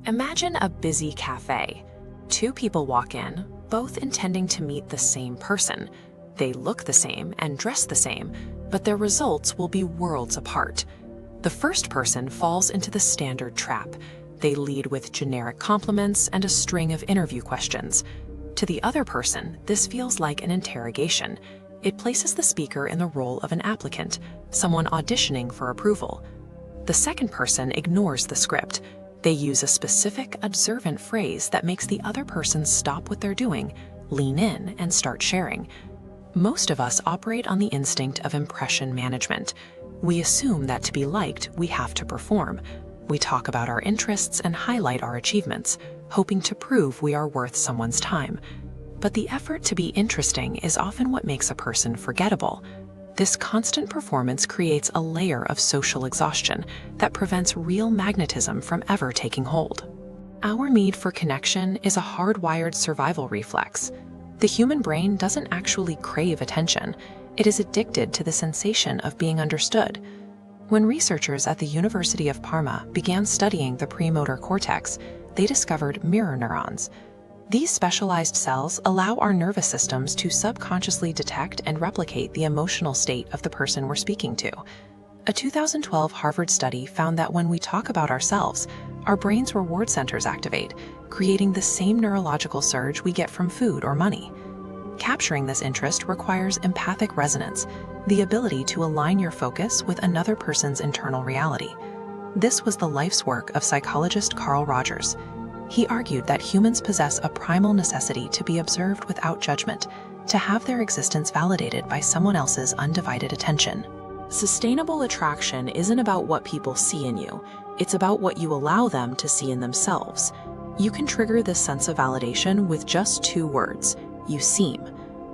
Imagine a busy cafe. Two people walk in, both intending to meet the same person. They look the same and dress the same, but their results will be worlds apart. The first person falls into the standard trap. They lead with generic compliments and a string of interview questions. To the other person, this feels like an interrogation. It places the speaker in the role of an applicant, someone auditioning for approval. The second person ignores the script. They use a specific, observant phrase that makes the other person stop what they're doing, lean in, and start sharing. Most of us operate on the instinct of impression management. We assume that to be liked, we have to perform. We talk about our interests and highlight our achievements, hoping to prove we are worth someone's time. But the effort to be interesting is often what makes a person forgettable. This constant performance creates a layer of social exhaustion that prevents real magnetism from ever taking hold. Our need for connection is a hardwired survival reflex. The human brain doesn't actually crave attention. It is addicted to the sensation of being understood. When researchers at the University of Parma began studying the premotor cortex, they discovered mirror neurons. These specialized cells allow our nervous systems to subconsciously detect and replicate the emotional state of the person we're speaking to. A 2012 Harvard study found that when we talk about ourselves, our brain's reward centers activate, creating the same neurological surge we get from food or money. Capturing this interest requires empathic resonance, the ability to align your focus with another person's internal reality. This was the life's work of psychologist Carl Rogers. He argued that humans possess a primal necessity to be observed without judgment, to have their existence validated by someone else's undivided attention. Sustainable attraction isn't about what people see in you, it's about what you allow them to see in themselves. You can trigger this sense of validation with just two words: you seem.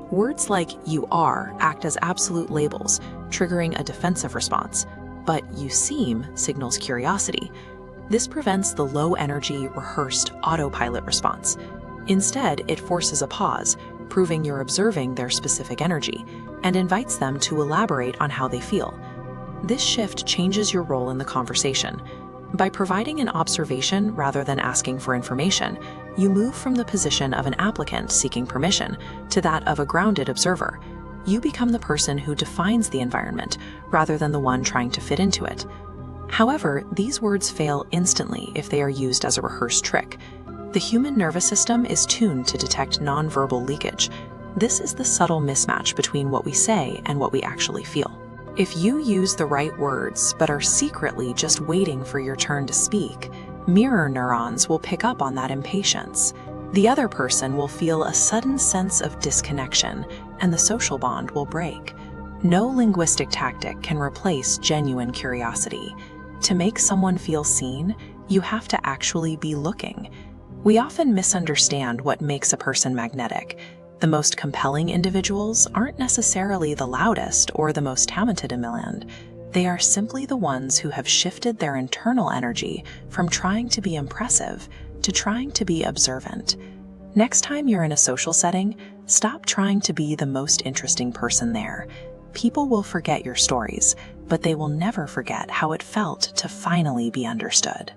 Words like you are act as absolute labels, triggering a defensive response, but you seem signals curiosity. This prevents the low-energy, rehearsed autopilot response. Instead, it forces a pause, proving you're observing their specific energy, and invites them to elaborate on how they feel. This shift changes your role in the conversation. By providing an observation rather than asking for information, you move from the position of an applicant seeking permission to that of a grounded observer. You become the person who defines the environment rather than the one trying to fit into it. However, these words fail instantly if they are used as a rehearsed trick. The human nervous system is tuned to detect nonverbal leakage. This is the subtle mismatch between what we say and what we actually feel. If you use the right words but are secretly just waiting for your turn to speak, mirror neurons will pick up on that impatience. The other person will feel a sudden sense of disconnection, and the social bond will break. No linguistic tactic can replace genuine curiosity. To make someone feel seen, you have to actually be looking. We often misunderstand what makes a person magnetic. The most compelling individuals aren't necessarily the loudest or the most talented in the land. They are simply the ones who have shifted their internal energy from trying to be impressive to trying to be observant. Next time you're in a social setting, stop trying to be the most interesting person there. People will forget your stories, but they will never forget how it felt to finally be understood.